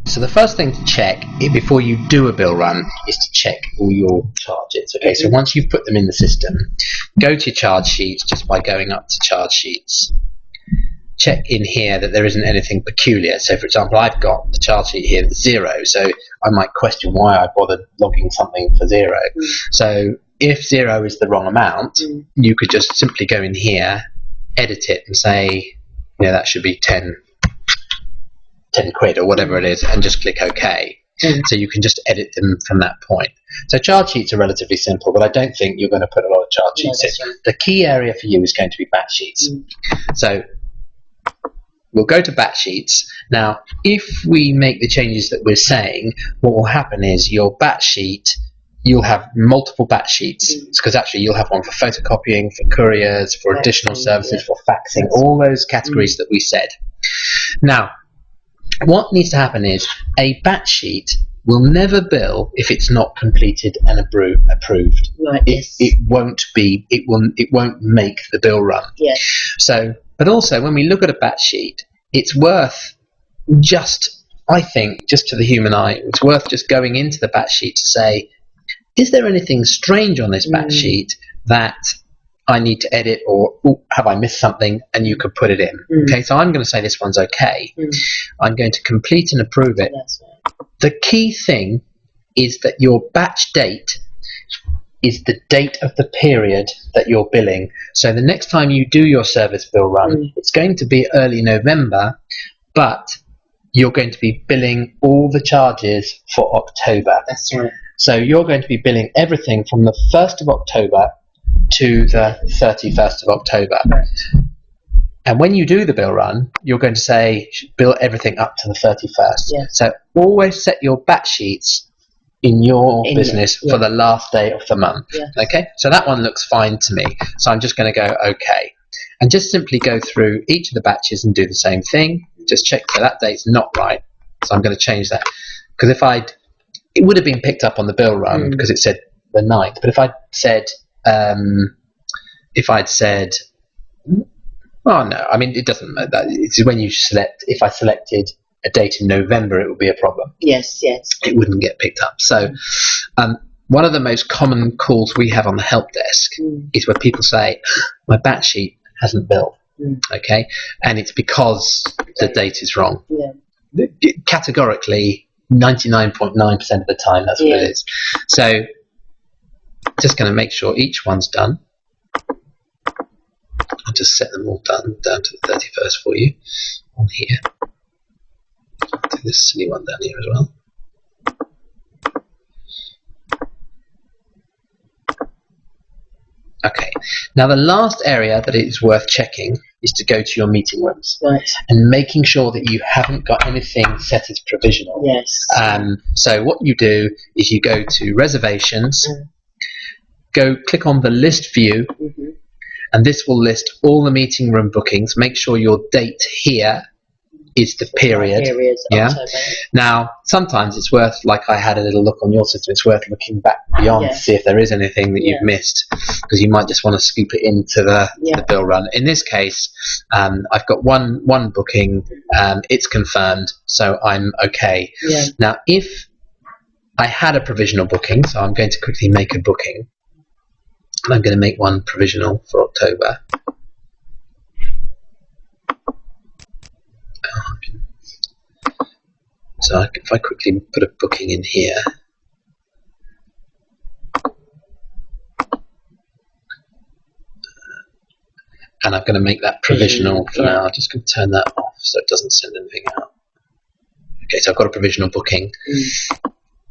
So the first thing to check before you do a bill run is to check all your charges. Okay, so once you've put them in the system, go to your charge sheets just by going up to charge sheets. Check in here that there isn't anything peculiar. So for example, I've got the charge sheet here with 0, so I might question why I bothered logging something for 0. So if 0 is the wrong amount, you could just simply go in here, edit it and say, that should be 10 quid or whatever it is, and just click OK. So you can just edit them from that point. So charge sheets are relatively simple, but I don't think you're going to put a lot of charge sheets in. Right. The key area for you is going to be batch sheets. So we'll go to batch sheets. Now, if we make the changes that we're saying, what will happen is your batch sheet, you'll have multiple batch sheets, because actually you'll have one for photocopying, for couriers, for additional services, for faxing, all those categories that we said. Now, what needs to happen is a batch sheet will never bill if it's not completed and approved. Right. It won't make the bill run. Yes. So, but also when we look at a batch sheet, it's worth I think, just to the human eye, it's worth just going into the batch sheet to say, is there anything strange on this batch sheet that I need to edit, or have I missed something, and you could put it in. Okay, so I'm going to say this one's okay. I'm going to complete and approve it. That's right. The key thing is that your batch date is the date of the period that you're billing. So the next time you do your service bill run, it's going to be early November, but you're going to be billing all the charges for October. That's right. So you're going to be billing everything from the 1st of October to the 31st of October. Right. And when you do the bill run, you're going to say bill everything up to the 31st. Yeah. So always set your batch sheets in your business for the last day of the month. Yeah. Okay, so that one looks fine to me. So I'm just going to go OK. And just simply go through each of the batches and do the same thing. Just check that date's not right. So I'm going to change that. Because it would have been picked up on the bill run because it said the 9th. But if I'd said, oh no, I mean, it doesn't matter. It's when you select, if I selected a date in November, it would be a problem. Yes. It wouldn't get picked up. So one of the most common calls we have on the help desk is where people say, my batch sheet hasn't billed. Okay, and it's because the date is wrong. Yeah. Categorically, 99.9% of the time, that's what it is. So just going to make sure each one's done. I'll just set them all down to the 31st for you on here. I'll do this silly one down here as well. Okay, now the last area that it is worth checking is to go to your meeting rooms. Right. And making sure that you haven't got anything set as provisional. Yes. So what you do is you go to reservations, click on the list view, and this will list all the meeting room bookings. Make sure your date here is the period. October. Now, sometimes it's worth, like I had a little look on your system, it's worth looking back beyond to see if there is anything that you've missed, because you might just want to scoop it into the bill run. In this case, I've got one booking, it's confirmed, so I'm okay. Yeah. Now, if I had a provisional booking, so I'm going to quickly make a booking, and I'm going to make one provisional for October. So if I quickly put a booking in here, and I'm going to make that provisional for now. I'm just going to turn that off so it doesn't send anything out. Okay, so I've got a provisional booking.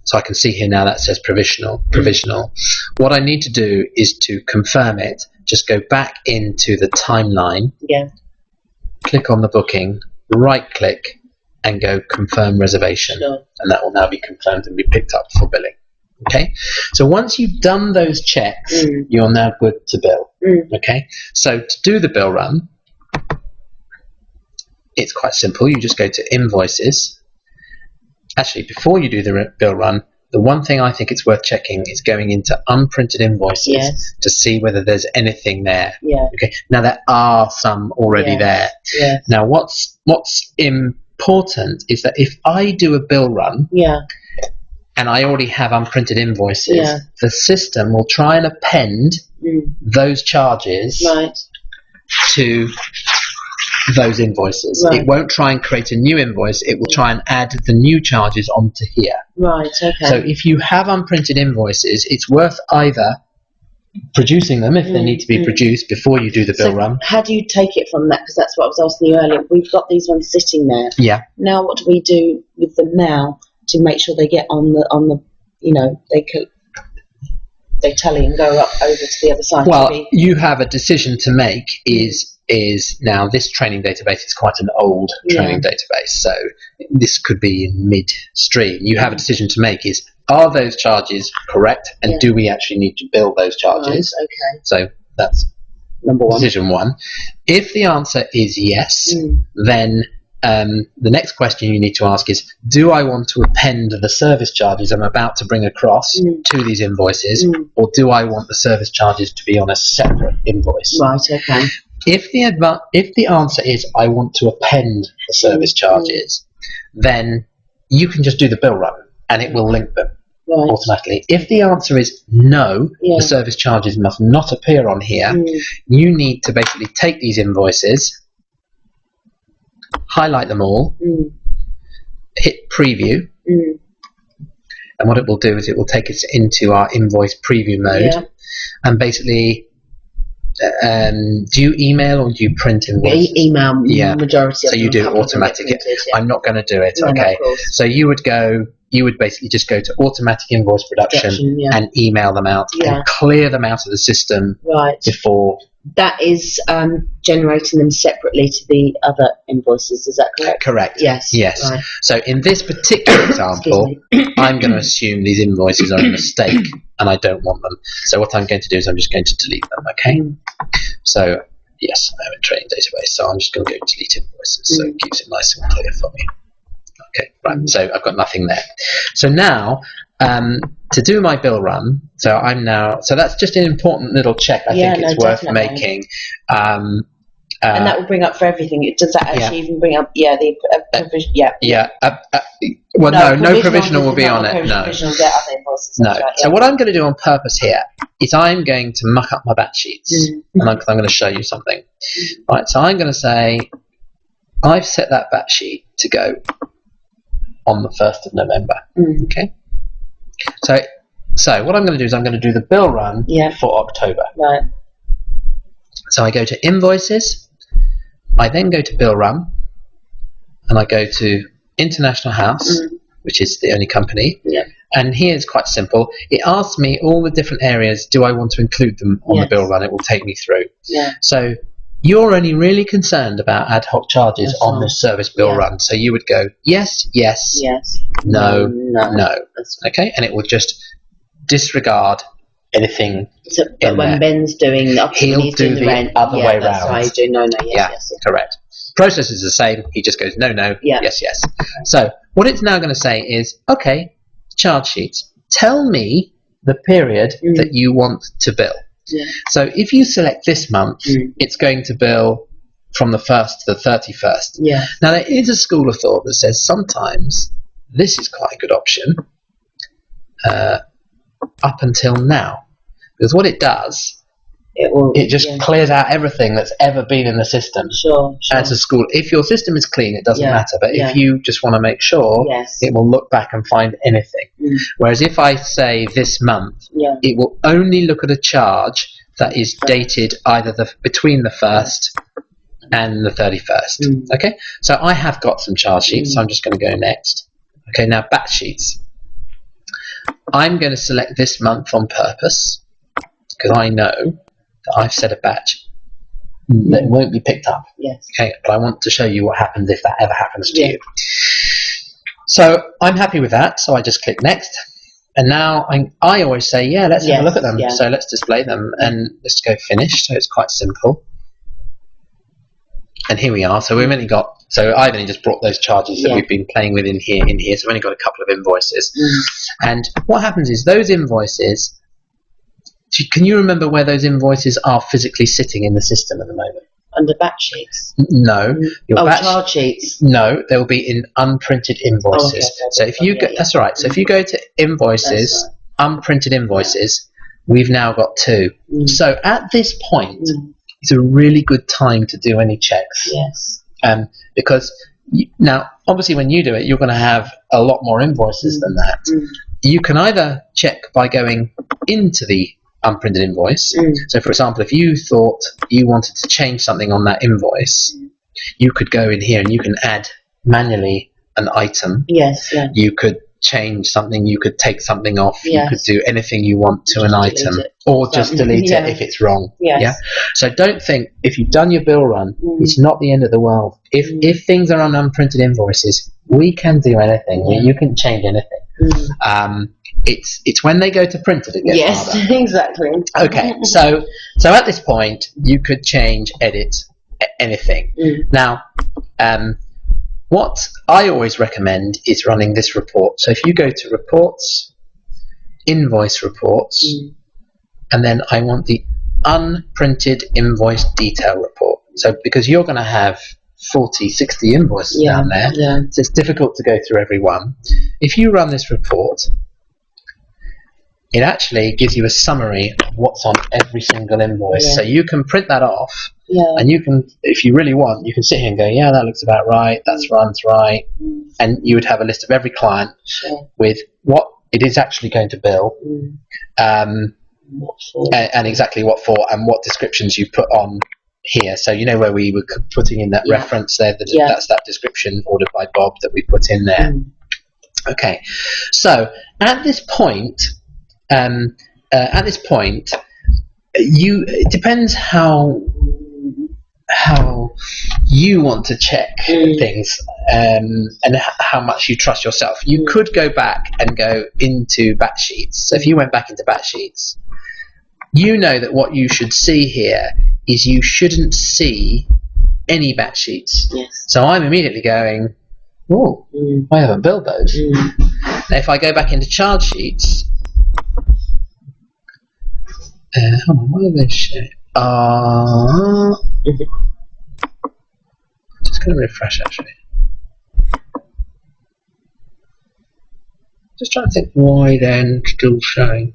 So I can see here now that says provisional. What I need to do is to confirm it. Just go back into the timeline, click on the booking, right click, and go confirm reservation. And that will now be confirmed and be picked up for billing. Okay, so once you've done those checks, you're now good to bill. Okay, so to do the bill run, it's quite simple. You just go to invoices. Actually, before you do the bill run, the one thing I think it's worth checking is going into unprinted invoices to see whether there's anything there. Okay, now there are some already there. Now what's important is that if I do a bill run, and I already have unprinted invoices, the system will try and append those charges to those invoices. It won't try and create a new invoice. It will try and add the new charges onto here. So if you have unprinted invoices, it's worth either producing them if they need to be produced before you do the bill run. How do you take it from that? Because that's what I was asking you earlier. We've got these ones sitting there. Now what do we do with them now to make sure they get on the they tally and go up over to the other side? Well, you have a decision to make. Is now this training database is quite an old training database, so this could be in midstream. You have a decision to make: is are those charges correct, and do we actually need to bill those charges? So that's number one. Decision one. If the answer is yes, then the next question you need to ask is: do I want to append the service charges I'm about to bring across to these invoices, or do I want the service charges to be on a separate invoice? If the answer is I want to append the service charges, then you can just do the bill run and it will link them automatically. If the answer is no, the service charges must not appear on here, you need to basically take these invoices, highlight them all, hit preview, and what it will do is it will take us into our invoice preview mode, and basically do you email or do you print invoices? Email, majority of them. So you do it automatic. I'm not going to do it. So you would basically just go to automatic invoice production and email them out and clear them out of the system before. That is generating them separately to the other invoices, is that correct? Correct. Yes. Right. So in this particular example, I'm going to assume these invoices are a mistake and I don't want them. So what I'm going to do is I'm just going to delete them, okay? So, yes, I have a training database, so I'm just going to go delete invoices, so it keeps it nice and clear for me. Okay, right, so I've got nothing there. So now, to do my bill run, so that's just an important little check I think it's worth making. And that will bring up for everything. Does that actually even bring up, the provision? Well, no provisional will be on it. No. So what I'm going to do on purpose here is I'm going to muck up my batch sheets, and I'm going to show you something. Right. So I'm going to say I've set that batch sheet to go on the 1st of November. Okay. So what I'm going to do is I'm going to do the bill run for October. Right. So I go to invoices. I then go to bill run, and I go to International House, which is the only company. And here it's quite simple. It asks me all the different areas. Do I want to include them on the bill run? It will take me through. So you're only really concerned about ad hoc charges on this service bill run. So you would go yes, no. Okay, and it will just disregard anything. But when Ben's doing he'll do the other way that's round. Why you do no, yes. Correct. Process is the same. He just goes no, yes. So what it's now going to say is, okay, charge sheets, tell me the period that you want to bill. So if you select this month, it's going to bill from the 1st to the 31st. Now there is a school of thought that says sometimes this is quite a good option up until now, because what it does, it just clears out everything that's ever been in the system. As a school, if your system is clean, it doesn't matter, but if you just want to make sure, it will look back and find anything. Whereas if I say this month, it will only look at a charge that is dated either between the 1st and the 31st. Okay, so I have got some charge sheets, so I'm just going to go next. Okay, now batch sheets. I'm going to select this month on purpose because I know that I've set a batch that won't be picked up. Okay, but I want to show you what happens if that ever happens to you. So I'm happy with that, so I just click next. And now I always say, let's have a look at them. So let's display them and let's go finish. So it's quite simple. And here we are. So we've only got, so I've only just brought those charges that we've been playing with in here. So we've only got a couple of invoices. And what happens is those invoices, can you remember where those invoices are physically sitting in the system at the moment? under batch sheets? No. Your batch, charge sheets. No, they'll be in unprinted invoices. So if you go, that's right. So if you go to invoices, unprinted invoices, we've now got 2. So at this point, it's a really good time to do any checks. Yes. Because now, obviously, when you do it, you're going to have a lot more invoices than that. You can either check by going into the unprinted invoice. So, for example, if you thought you wanted to change something on that invoice, you could go in here and you can add manually an item. Yes. Yeah. You could change something, you could take something off, Yes. you could do anything you want to an item, or just delete it if it's wrong. Yes. Yeah. So don't think if you've done your bill run, it's not the end of the world. If things are on unprinted invoices, we can do anything. You can change anything. It's when they go to printed it gets harder. Exactly. Okay. So at this point, you could change, edit anything. Now, what I always recommend is running this report. So if you go to reports, invoice reports, and then I want the unprinted invoice detail report. So because you're going to have 40, 60 invoices down there, so it's difficult to go through every one. If you run this report, it actually gives you a summary of what's on every single invoice. So you can print that off. And you can, if you really want, you can sit here and go, yeah, that looks about right, that's right, and you would have a list of every client with what it is actually going to bill, and exactly what for, and what descriptions you put on here. So you know where we were putting in that reference there, that's that description ordered by Bob that we put in there. Okay, so at this point, it depends how you want to check things, and how much you trust yourself. You could go back and go into batch sheets. So if you went back into batch sheets, you know that what you should see here is you shouldn't see any batch sheets. So I'm immediately going, oh, I haven't billed those. Now if I go back into charge sheets, hold on, what are they showing? Just going to refresh actually. Just trying to think why then still showing.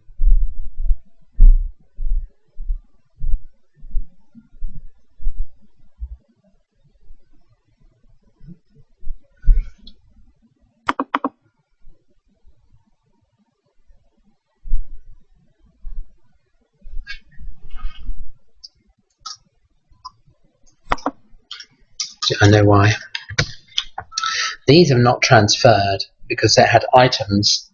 I know why. These have not transferred because they had items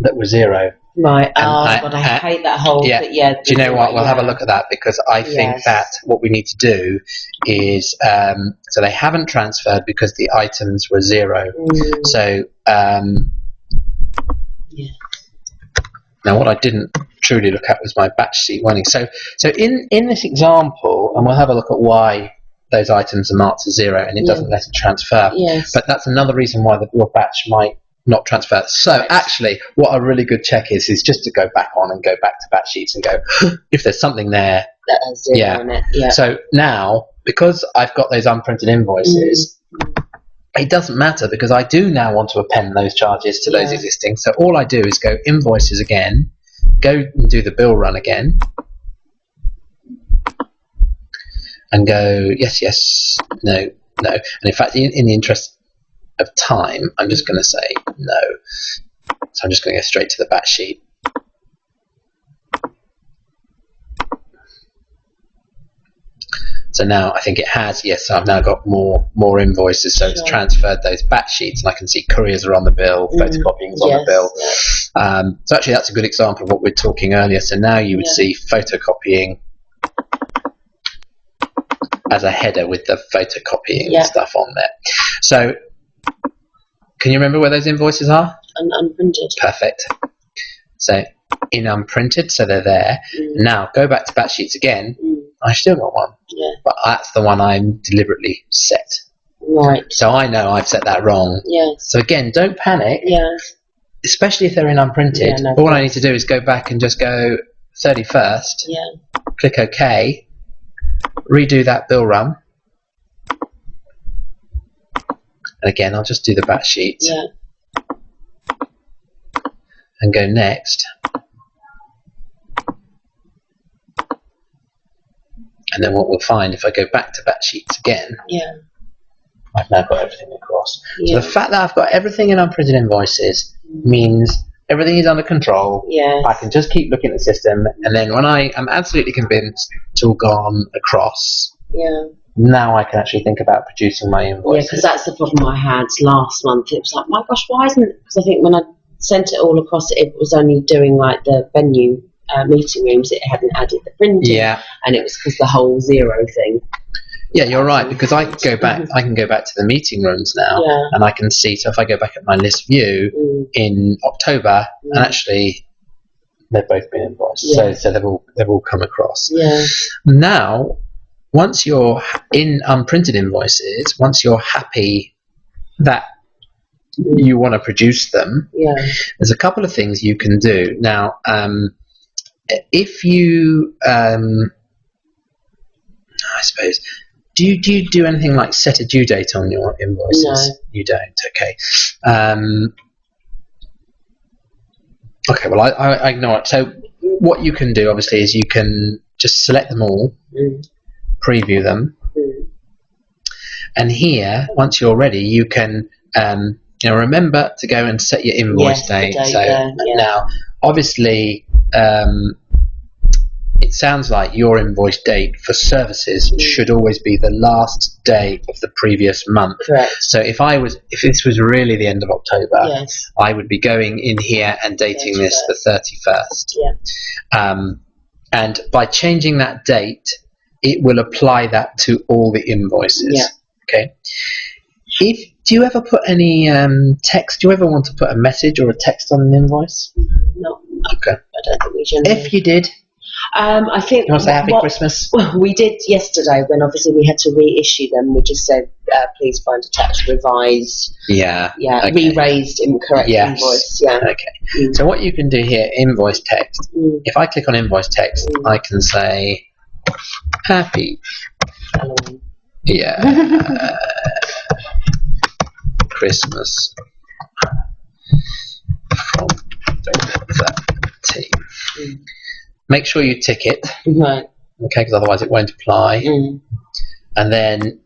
that were 0. Right. God, I hate that whole. Yeah. Do you know what? We'll have a look at that because I think that what we need to do is so they haven't transferred because the items were 0. So now what I didn't truly look at was my batch sheet running. So in this example, and we'll have a look at why those items are marked as 0 and it doesn't let it transfer. But that's another reason why your batch might not transfer. So actually, what a really good check is just to go back to batch sheets and go, if there's something there that has 0 in it. So now, because I've got those unprinted invoices, it doesn't matter because I do now want to append those charges to those existing. So all I do is go invoices again, go and do the bill run again, and go yes, no. And in fact, in the interest of time, I'm just going to say no. So I'm just going to go straight to the batch sheet. So now I think it has, so I've now got more invoices, so it's transferred those batch sheets, and I can see couriers are on the bill, photocopying is on the bill. So actually that's a good example of what we were talking earlier. So now you would see photocopying as a header with the photocopying stuff on there. So can you remember where those invoices are? Unprinted. Perfect. So in unprinted, so they're there. Now go back to batch sheets again. I still got one, but that's the one I'm deliberately set. Right. So I know I've set that wrong. So again, don't panic. Especially if they're in unprinted. All I need to do is go back and just go 31st. Click OK. Redo that bill run. And again, I'll just do the batch sheet. Yeah. And go next. And then what we'll find, if I go back to batch sheets again, I've now got everything across. So the fact that I've got everything in unprinted invoices means everything is under control. I can just keep looking at the system, and then when I am absolutely convinced it's all gone across, now I can actually think about producing my invoices. Yeah, because that's the problem I had last month. It was like, my gosh, why isn't it? Because I think when I sent it all across, it was only doing like the venue meeting rooms. It hadn't added the printing. And it was because the whole 0 thing. Yeah, you're right, because I can go back. I can go back to the meeting rooms now, and I can see. So if I go back at my list view in October, and actually they've both been invoiced, so they've all come across. Now, once you're in unprinted invoices, once you're happy that you want to produce them, there's a couple of things you can do. Now, if you, I suppose. Do you do anything like set a due date on your invoices? No. You don't. Okay. Okay. Well, I ignore it. So what you can do, obviously, is you can just select them all, preview them, and here, once you're ready, you can remember to go and set your invoice date. Now, obviously. It sounds like your invoice date for services should always be the last day of the previous month. Correct. So if this was really the end of October, I would be going in here and dating this the 31st. And by changing that date, it will apply that to all the invoices. Okay. Do you ever put any text? Do you ever want to put a message or a text on an invoice? No. Okay. I don't think we generally. If you did. I think. You want to say Happy Christmas? Well, we did yesterday when obviously we had to reissue them. We just said, please find attached revised. Okay. Re-raised incorrect invoice. Okay. So what you can do here, invoice text. If I click on invoice text, I can say Happy. Christmas from the team. Make sure you tick it, okay, because otherwise it won't apply. And then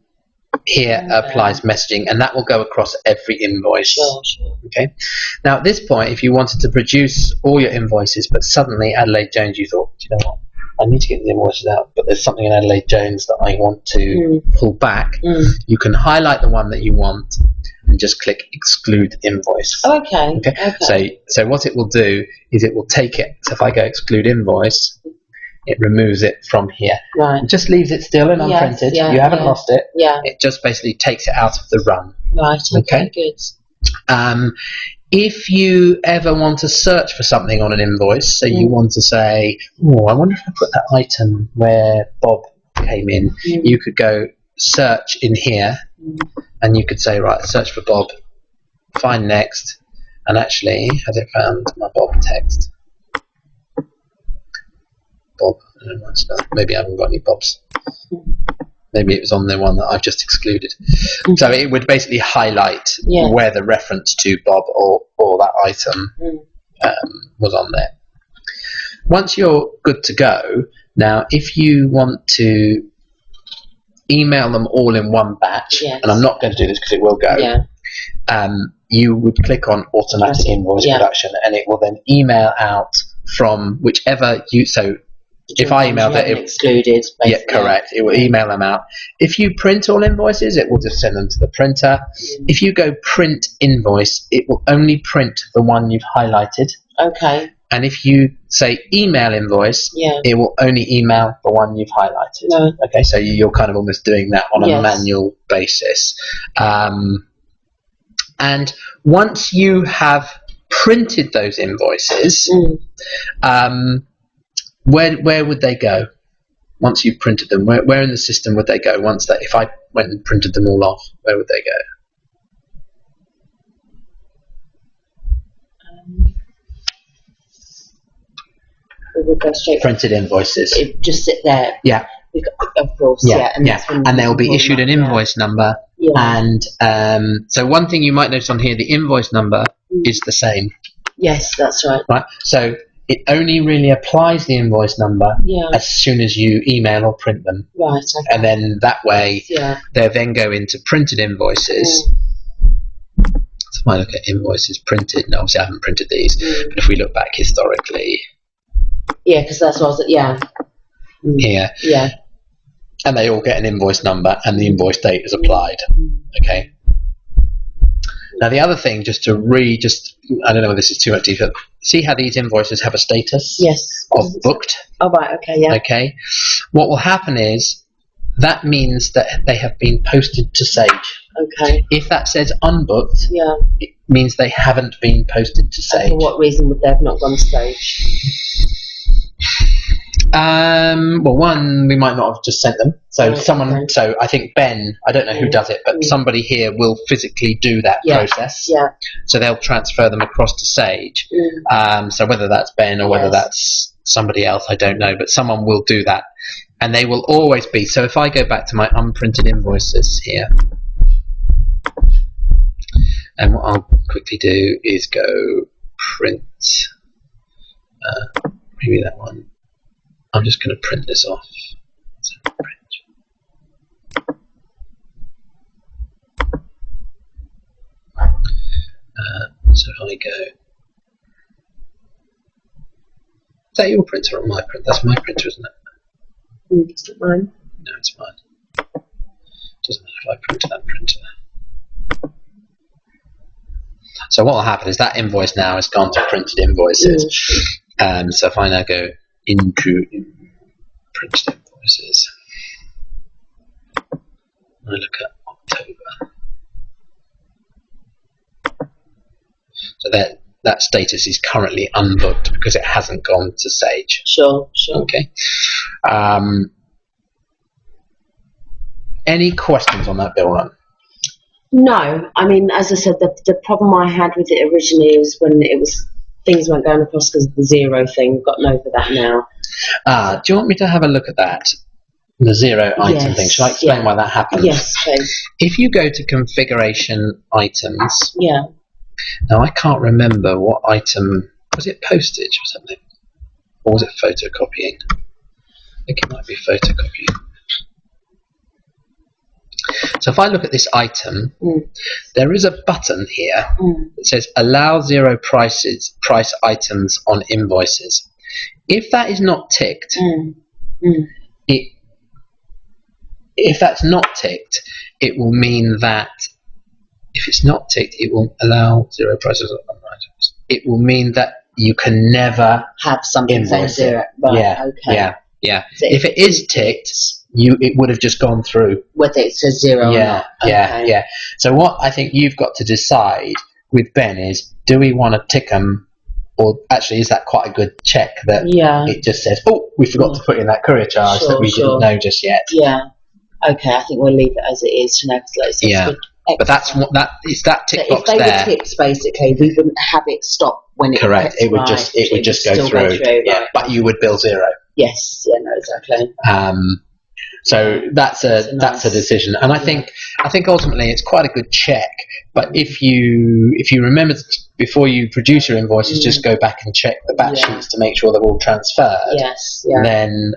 here applies messaging, and that will go across every invoice. Sure. Okay. Now at this point, if you wanted to produce all your invoices, but suddenly Adelaide Jones, you thought, you know what, I need to get the invoices out, but there's something in Adelaide Jones that I want to pull back. You can highlight the one that you want and just click exclude invoice. Okay. So what it will do is it will take it. So if I go exclude invoice, it removes it from here. It just leaves it still and unprinted. You haven't lost it. It just basically takes it out of the run. Okay. Good. If you ever want to search for something on an invoice, so you want to say, I wonder if I put that item where Bob came in, you could go search in here, and you could say, right, search for Bob, find next, and actually, has it found my Bob text? Bob, I don't know, maybe I haven't got any Bobs. Maybe it was on the one that I've just excluded. So it would basically highlight where the reference to Bob or that item was on there. Once you're good to go, now if you want to email them all in one batch, and I'm not going to do this because it will go, you would click on automatic invoice production, and it will then email out from whichever you. So if I emailed it, excluded. Correct. It will email them out. If you print all invoices, it will just send them to the printer. If you go print invoice, it will only print the one you've highlighted. Okay. And if you say email invoice, it will only email the one you've highlighted. Okay, so you're kind of almost doing that on a manual basis. And once you have printed those invoices, where would they go? Once you've printed them, where in the system would they go? If I went and printed them all off, where would they go? It would go straight. Printed invoices. It just sit there. Yeah. Of course. And they'll be issued an invoice number And so one thing you might notice on here, the invoice number is the same. Yes, that's right. Right. So it only really applies the invoice number as soon as you email or print them. Right. Okay. And then that way they then go into printed invoices. So if I look at invoices printed, no, obviously I haven't printed these, but if we look back historically. Yeah, because that's what I was, Here. Yeah. And they all get an invoice number and the invoice date is applied. Okay. Now the other thing, just to I don't know if this is too much detail. See how these invoices have a status? Yes. Of booked. Oh right. Okay. Yeah. Okay. What will happen is that means that they have been posted to Sage. Okay. If that says unbooked, it means they haven't been posted to Sage. And for what reason would they have not gone to Sage? Well, one, we might not have just sent them. So so I think Ben, I don't know who does it, but somebody here will physically do that process. Yeah. So they'll transfer them across to Sage. So whether that's Ben or whether that's somebody else, I don't know, but someone will do that. And they will always be. So if I go back to my unprinted invoices here, and what I'll quickly do is go print, maybe that one. I'm just going to print this off. So, so if I go, is that your printer or my printer? That's my printer, isn't it? Is it mine? No, it's mine. Doesn't matter if I print that printer. So what will happen is that invoice now has gone to printed invoices. So if I now go into printed invoices, I look at October. So that status is currently unbooked because it hasn't gone to Sage. Sure. Okay. Any questions on that bill run? No. I mean, as I said, the problem I had with it originally was when things weren't going across because of the zero thing. We've gotten over that now. Do you want me to have a look at that? The zero item thing. Shall I explain why that happens? Yes, please. If you go to configuration items. Yeah. Now I can't remember what item was it, postage or something, or was it photocopying? I think it might be photocopying. So if I look at this item, there is a button here that says allow zero price items on invoices. If that is not ticked, if that's not ticked, it will mean that if it's not ticked, it will allow zero prices on items. It will mean that you can never have something saying zero. Right, yeah. So if it is ticked, it would have just gone through. Whether it says zero or not. Yeah. So what I think you've got to decide with Ben is, do we want to tick them, or actually is that quite a good check that it just says, oh, we forgot to put in that courier charge that we didn't know just yet. Yeah. Okay, I think we'll leave it as it is for now. But that's it's that tick box there. If they were ticked, basically, we wouldn't have it stop when it. Correct. It would just go through. Right. But you would bill zero. Yes. Yeah. No. Exactly. So that's a decision, and I think ultimately it's quite a good check. But if you remember before you produce your invoices, just go back and check the batch sheets to make sure they're all transferred. Yes. Yeah. Then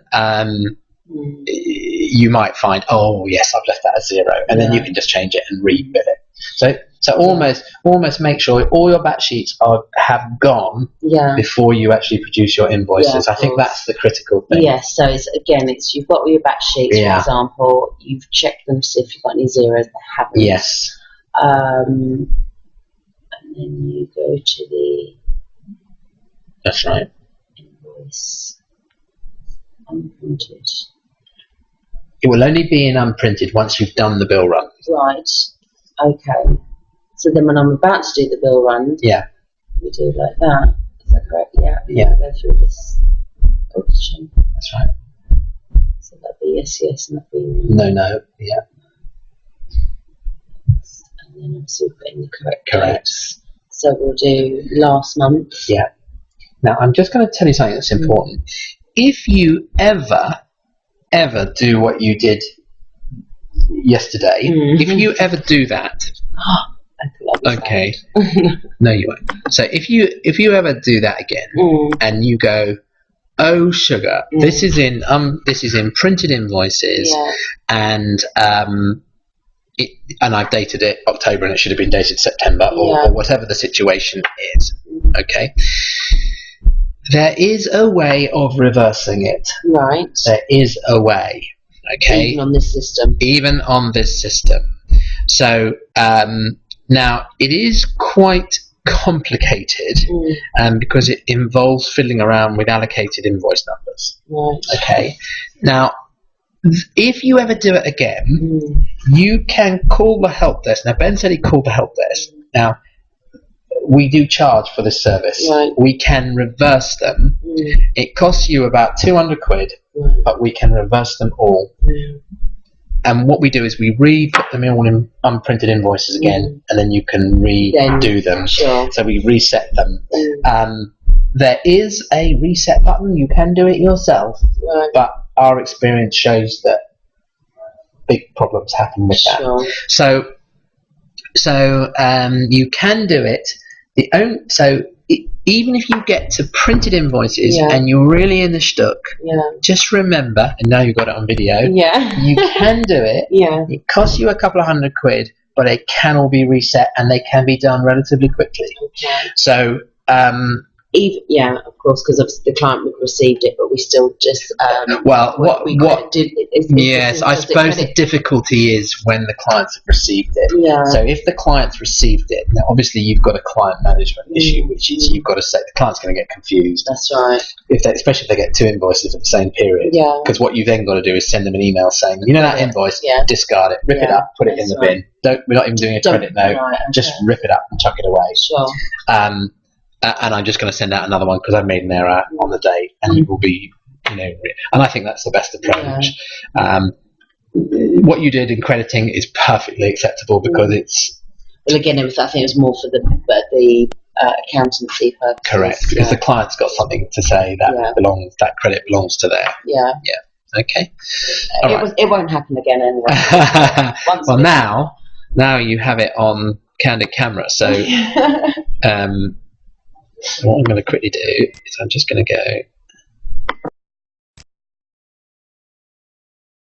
you might find, oh yes, I've left that as zero, and then you can just change it and rebill it. So almost make sure all your batch sheets have gone before you actually produce your invoices. I think that's the critical thing. Yes, so you've got all your batch sheets, for example, you've checked them to see if you've got any zeros that haven't. Yes. And then you go to the... That's right. Invoice. Unprinted. It will only be in unprinted once you've done the bill run. Right. Okay. So then when I'm about to do the bill run, we do it like that. Is that correct? Yeah. Yeah. Go through this option. That's right. So that'd be yes, and that'd be no. Yeah. And then obviously we'll put in the correct dates. So we'll do last month. Yeah. Now I'm just going to tell you something that's important. If you ever do what you did yesterday. If you ever do that, okay, no, you won't. So if you ever do that again, and you go, oh sugar, this is in printed invoices, and and I've dated it October and it should have been dated September, or whatever the situation is. Okay, there is a way of reversing it. Right. There is a way. Okay. Even on this system. Even on this system. So now it is quite complicated, because it involves fiddling around with allocated invoice numbers. Right. Okay. Now, if you ever do it again, you can call the help desk. Now, Ben said he called the help desk. Now, we do charge for this service. Right. We can reverse them. It costs you about 200 quid, but we can reverse them all. And what we do is we re-put them all in unprinted invoices again, and then you can redo them. Sure. So we reset them. There is a reset button. You can do it yourself, but our experience shows that big problems happen with that. Sure. So you can do it. Even if you get to printed invoices and you're really in the shtuck, just remember, and now you've got it on video, you can do it. It costs you a couple of hundred quid, but they can all be reset and they can be done relatively quickly. Okay. So, of course, because obviously the client would have received it, but we still just what did yes, I suppose the difficulty is when the clients have received it. Yeah. So if the clients received it, now obviously you've got a client management issue, which is you've got to say the client's going to get confused. That's right. Especially if they get two invoices at the same period. Yeah. Because what you've then got to do is send them an email saying, that invoice, discard it, rip it up, put it in the bin. We're not even doing a credit note. Just rip it up and chuck it away. Sure. And I'm just going to send out another one because I've made an error on the day, and it will be, and I think that's the best approach. What you did in crediting is perfectly acceptable because it's. Well, again, I think it was more for the accountancy purposes. Correct, because the client's got something to say that that credit belongs to them. Yeah. Yeah. Okay. It won't happen again anyway. Well, now you have it on candid camera, so. What I'm going to quickly do is I'm just going to go